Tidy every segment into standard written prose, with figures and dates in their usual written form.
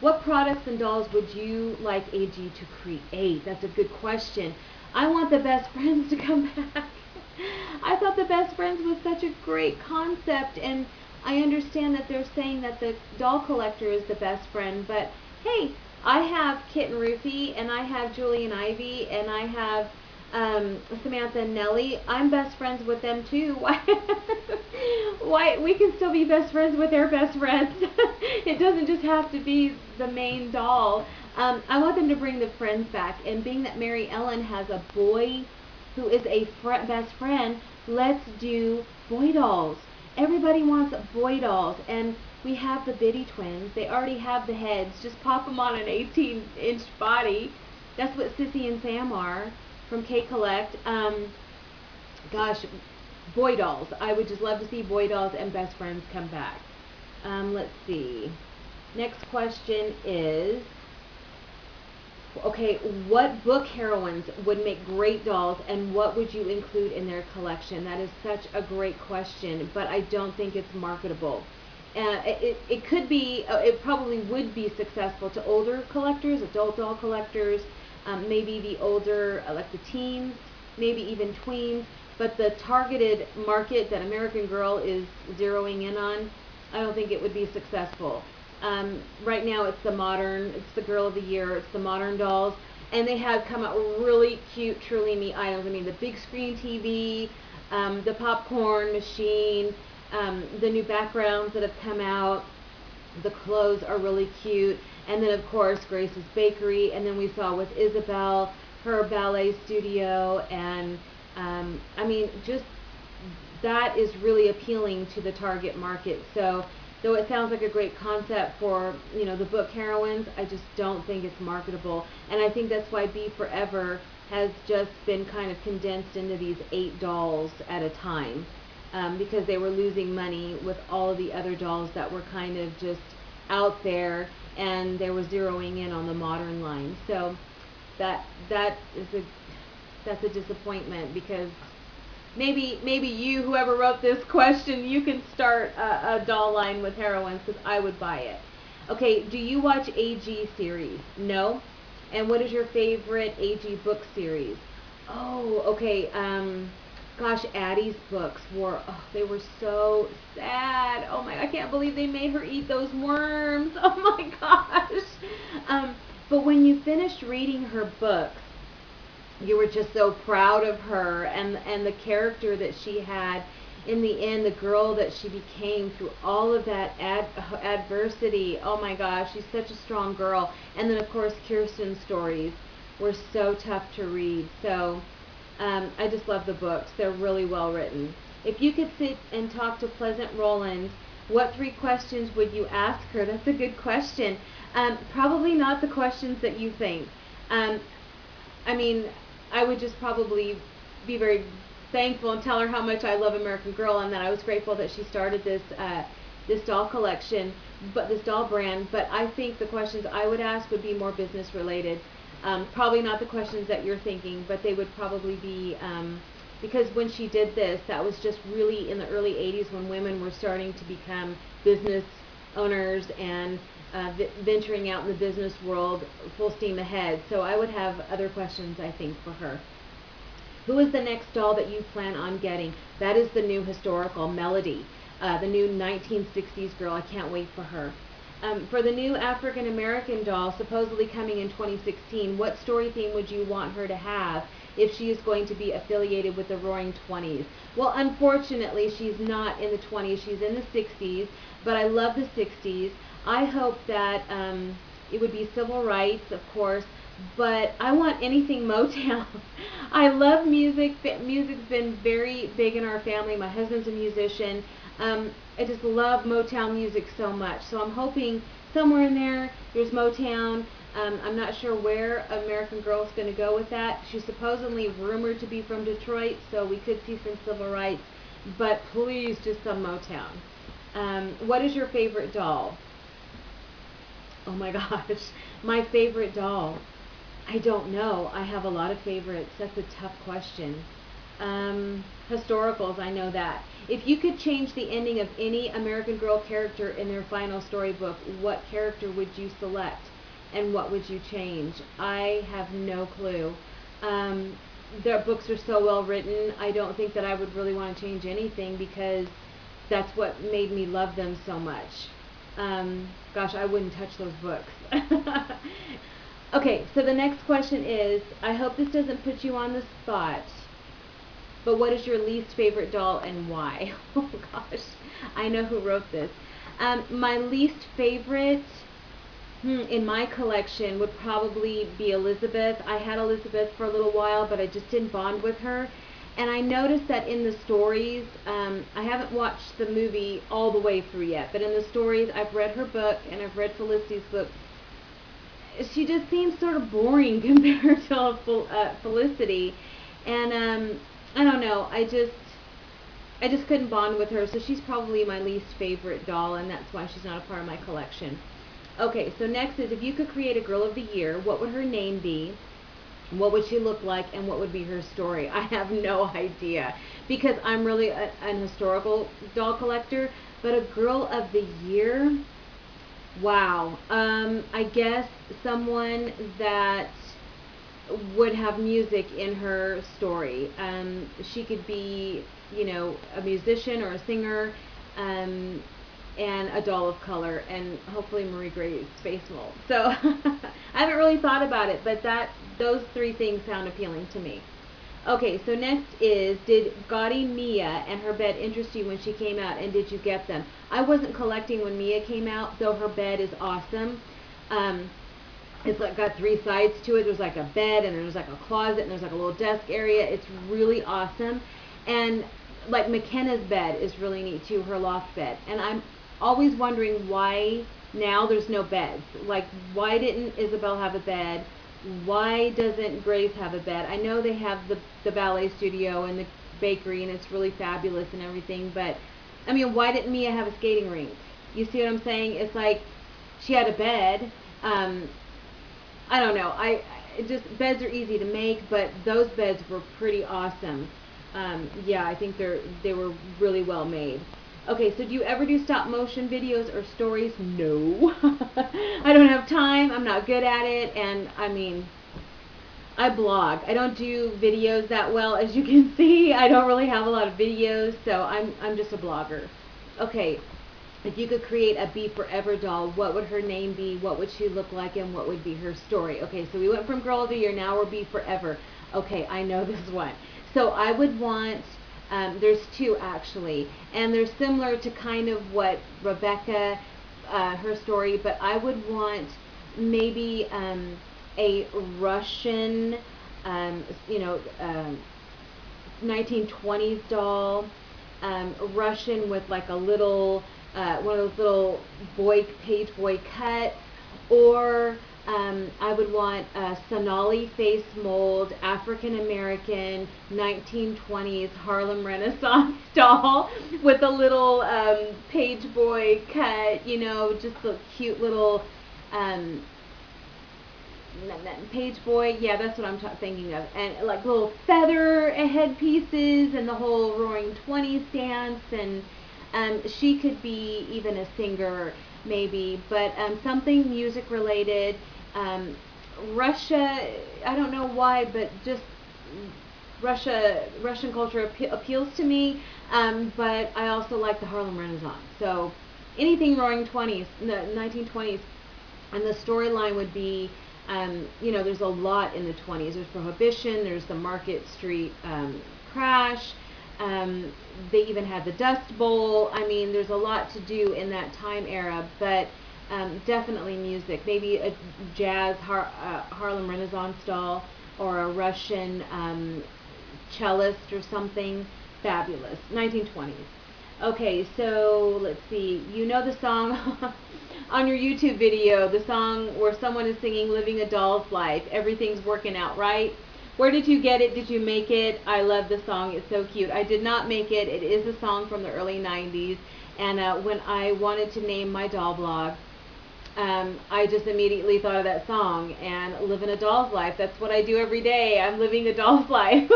What products and dolls would you like AG to create? That's a good question. I want the Best Friends to come back. I thought the Best Friends was such a great concept, and I understand that they're saying that the doll collector is the best friend, but hey, I have Kit and Ruthie, and I have Julie and Ivy, and I have Samantha and Nellie. I'm best friends with them too. Why? Why we can still be best friends with their best friends. It doesn't just have to be the main doll. I want them to bring the friends back, and being that Mary Ellen has a boy who is a best friend, let's do boy dolls. Everybody wants boy dolls, and we have the Biddy twins. They already have the heads. Just pop them on an 18-inch body. That's what Sissy and Sam are from K Collect. Gosh, boy dolls. I would just love to see boy dolls and best friends come back. Let's see. Next question is, okay, what book heroines would make great dolls, and what would you include in their collection? That is such a great question, but I don't think it's marketable. It could be, it probably would be successful to older collectors, adult doll collectors, maybe the older, like the teens, maybe even tweens, but the targeted market that American Girl is zeroing in on, I don't think it would be successful. Right now it's the modern, it's the Girl of the Year, it's the modern dolls, and they have come out with really cute Truly Me items. I mean, the big screen TV, the popcorn machine, the new backgrounds that have come out, the clothes are really cute, and then of course Grace's Bakery, and then we saw with Isabel, her ballet studio, and I mean, just that is really appealing to the target market. So though it sounds like a great concept for, you know, the book heroines, I just don't think it's marketable. And I think that's why Be Forever has just been kind of condensed into these 8 dolls at a time, because they were losing money with all of the other dolls that were kind of just out there, and they were zeroing in on the modern line. So that's a disappointment, because maybe you, whoever wrote this question, you can start a doll line with heroines, because I would buy it. Okay, do you watch AG series? No? And what is your favorite AG book series? Oh, okay, gosh, Addie's books were, oh, they were so sad. Oh my, I can't believe they made her eat those worms. Oh my gosh. But when you finished reading her books, you were just so proud of her, and the character that she had in the end, the girl that she became through all of that adversity. Oh my gosh, she's such a strong girl. And then of course Kirsten's stories were so tough to read. So I just love the books. They're really well written. If you could sit and talk to Pleasant Rowland, what 3 questions would you ask her? That's a good question. Probably not the questions that you think. I mean, I would just probably be very thankful and tell her how much I love American Girl, and that I was grateful that she started this this doll collection, but this doll brand. But I think the questions I would ask would be more business related. Probably not the questions that you're thinking, but they would probably be, because when she did this, that was just really in the early 80s, when women were starting to become business owners and venturing out in the business world full steam ahead. So I would have other questions, I think, for her. Who is the next doll that you plan on getting? That is the new historical Melody, the new 1960s girl. I can't wait for her. For the new African American doll, supposedly coming in 2016, what story theme would you want her to have if she is going to be affiliated with the Roaring Twenties? Well, unfortunately, she's not in the 20s. She's in the 60s, but I love the 60s. I hope that it would be civil rights, of course, but I want anything Motown. I love music. Music's been very big in our family. My husband's a musician. I just love Motown music so much. So I'm hoping somewhere in there's Motown. I'm not sure where American Girl's going to go with that. She's supposedly rumored to be from Detroit, so we could see some civil rights. But please, just some Motown. What is your favorite doll? Oh my gosh, my favorite doll. I don't know. I have a lot of favorites. That's a tough question. Historicals, I know that. If you could change the ending of any American Girl character in their final storybook, what character would you select and what would you change? I have no clue. Their books are so well written, I don't think that I would really want to change anything because that's what made me love them so much. Gosh, I wouldn't touch those books. Okay, so the next question is, I hope this doesn't put you on the spot, but what is your least favorite doll and why? Oh gosh, I know who wrote this. My least favorite in my collection would probably be Elizabeth. I had Elizabeth for a little while, but I just didn't bond with her. And I noticed that in the stories, I haven't watched the movie all the way through yet, but in the stories, I've read her book and I've read Felicity's book. She just seems sort of boring compared to Felicity, and I don't know. I just couldn't bond with her, so she's probably my least favorite doll, and that's why she's not a part of my collection. Okay, so next is, if you could create a girl of the year, what would her name be? What would she look like, and what would be her story? I have no idea, because I'm really an historical doll collector, but a girl of the year, wow. I guess someone that would have music in her story. She could be, you know, a musician or a singer, and a doll of color, and hopefully Marie Gray's face mold. So I haven't really thought about it, but those three things sound appealing to me. Okay, so next is, did Gaudy Mia and her bed interest you when she came out, and did you get them? I wasn't collecting when Mia came out, though her bed is awesome. It's like got three sides to it. There's like a bed, and there's like a closet, and there's like a little desk area. It's really awesome. And like McKenna's bed is really neat too, her loft bed. And I'm always wondering why now there's no beds. Like, why didn't Isabel have a bed? Why doesn't Grace have a bed? I know they have the ballet studio and the bakery, and it's really fabulous and everything, but I mean, why didn't Mia have a skating rink? You see what I'm saying? It's like she had a bed. I don't know. Just beds are easy to make, but those beds were pretty awesome. Yeah, I think they were really well made. Okay, so do you ever do stop motion videos or stories? No. I don't have time. I'm not good at it, and I mean, I blog. I don't do videos that well, as you can see. I don't really have a lot of videos, so I'm just a blogger. Okay, if you could create a Be Forever doll, what would her name be? What would she look like, and what would be her story? Okay, so we went from Girl of the Year, now we're Be Forever. Okay, I know this one. So I would want, there's two actually, and they're similar to kind of what Rebecca, her story, but I would want maybe a Russian, you know, 1920s doll, Russian with like a little, one of those little page boy cut, or I would want a Sonali face mold, African American, 1920s Harlem Renaissance doll with a little page boy cut, you know, just a cute little page boy, yeah, that's what I'm thinking of, and like little feather headpieces and the whole Roaring Twenties dance, and she could be even a singer maybe, but something music related. Russia, I don't know why, but just Russian culture appeals to me, but I also like the Harlem Renaissance, so anything Roaring Twenties, the 1920s, and the storyline would be, you know, there's a lot in the 20s. There's Prohibition, there's the Market Street crash, they even had the Dust Bowl. I mean, there's a lot to do in that time era, but definitely music. Maybe a jazz Harlem Renaissance doll, or a Russian cellist or something fabulous. 1920s. Okay, so let's see. You know the song on your YouTube video, the song where someone is singing Living a Doll's Life, Everything's Working Out Right. Where did you get it? Did you make it? I love the song. It's so cute. I did not make it. It is a song from the early 90s. And when I wanted to name my doll blog, I just immediately thought of that song and living a doll's life. That's what I do every day. I'm living a doll's life.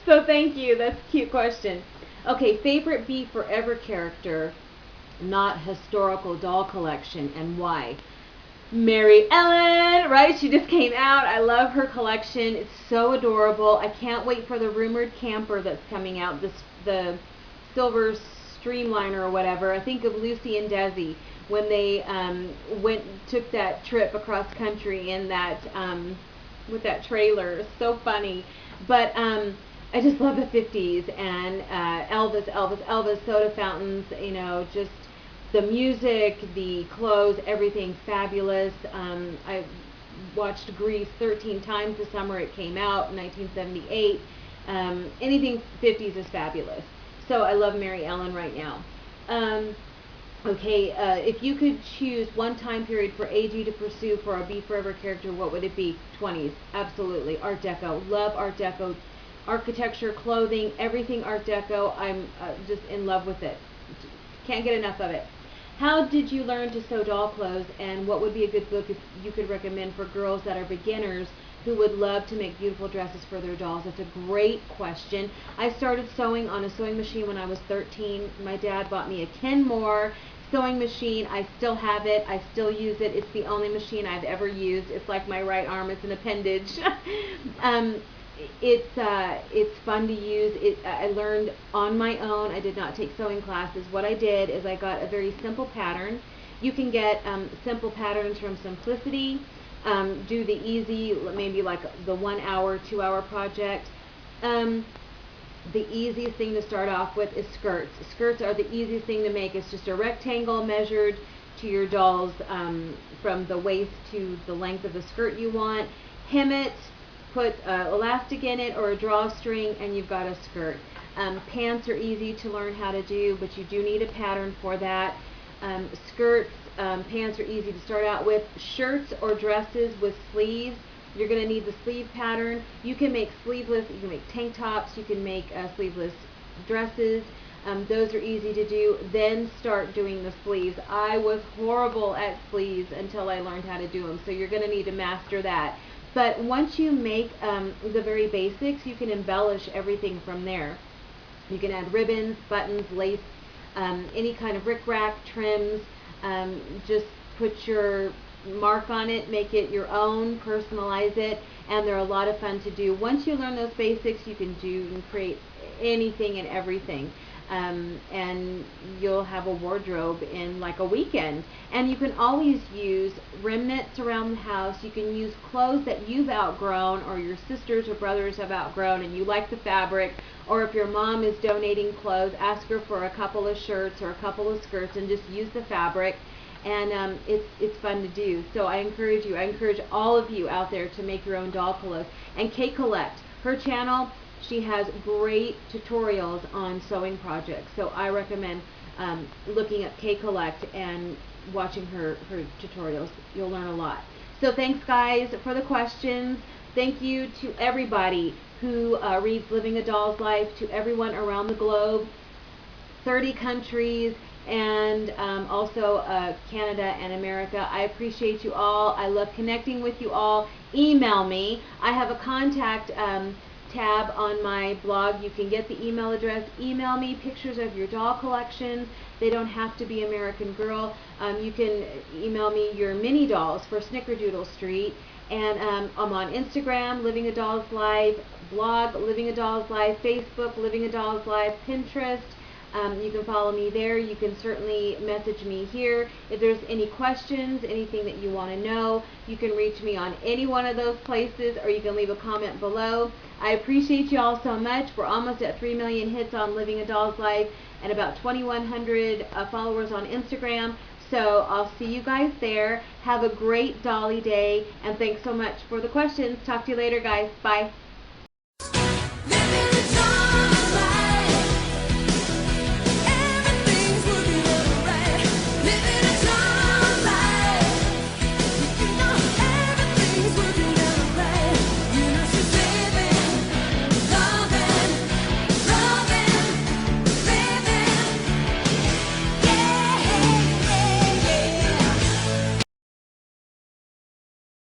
So thank you. That's a cute question. Okay, favorite Be Forever character, not historical doll collection, and why? Mary Ellen, right? She just came out. I love her collection. It's so adorable. I can't wait for the rumored camper that's coming out. The silver streamliner or whatever. I think of Lucy and Desi when they took that trip across country in that with that trailer. It's so funny. But I just love the 50s and Elvis, soda fountains, you know, just the music, the clothes, everything fabulous. I watched Grease 13 times the summer it came out in 1978. Anything 50s is fabulous. So I love Mary Ellen right now. Okay, if you could choose one time period for AG to pursue for a Be Forever character, what would it be? 20s, absolutely. Art Deco, love Art Deco. Architecture, clothing, everything Art Deco. I'm just in love with it. Can't get enough of it. How did you learn to sew doll clothes, and what would be a good book if you could recommend for girls that are beginners who would love to make beautiful dresses for their dolls? That's a great question. I started sewing on a sewing machine when I was 13. My dad bought me a Kenmore sewing machine. I still have it. I still use it. It's the only machine I've ever used. It's like my right arm. It's an appendage. It's fun to use. I learned on my own. I did not take sewing classes. What I did is I got a very simple pattern. You can get simple patterns from Simplicity. Do the easy, maybe like the 1 hour, 2 hour project. The easiest thing to start off with is skirts. Skirts are the easiest thing to make. It's just a rectangle measured to your doll's from the waist to the length of the skirt you want. Hem it. Put elastic in it or a drawstring and you've got a skirt. Pants are easy to learn how to do, but you do need a pattern for that. Skirts, pants are easy to start out with. Shirts or dresses with sleeves, you're going to need the sleeve pattern. You can make sleeveless, you can make tank tops, you can make sleeveless dresses. Those are easy to do. Then start doing the sleeves. I was horrible at sleeves until I learned how to do them, so you're going to need to master that. But once you make the very basics, you can embellish everything from there. You can add ribbons, buttons, lace, any kind of rickrack, trims. Just put your mark on it, make it your own, personalize it, and they're a lot of fun to do. Once you learn those basics, you can create anything and everything. And you'll have a wardrobe in like a weekend. And you can always use remnants around the house. You can use clothes that you've outgrown or your sisters or brothers have outgrown and you like the fabric, or if your mom is donating clothes, ask her for a couple of shirts or a couple of skirts and just use the fabric. And it's fun to do. So I encourage all of you out there to make your own doll clothes. And Kate Collect, her channel, she has great tutorials on sewing projects. So I recommend looking at Kate Collect and watching her tutorials. You'll learn a lot. So thanks guys for the questions. Thank you to everybody who reads Living a Doll's Life, to everyone around the globe, 30 countries, and also Canada and America. I appreciate you all. I love connecting with you all. Email me. I have a contact tab on my blog. You can get the email address. Email me pictures of your doll collections. They don't have to be American Girl. You can email me your mini dolls for Snickerdoodle Street. And I'm on Instagram, Living a Doll's Life, blog, Living a Doll's Life, Facebook, Living a Doll's Life, Pinterest. You can follow me there. You can certainly message me here. If there's any questions, anything that you want to know, you can reach me on any one of those places, or you can leave a comment below. I appreciate you all so much. We're almost at 3 million hits on Living a Doll's Life and about 2,100 followers on Instagram. So I'll see you guys there. Have a great Dolly Day, and thanks so much for the questions. Talk to you later, guys. Bye.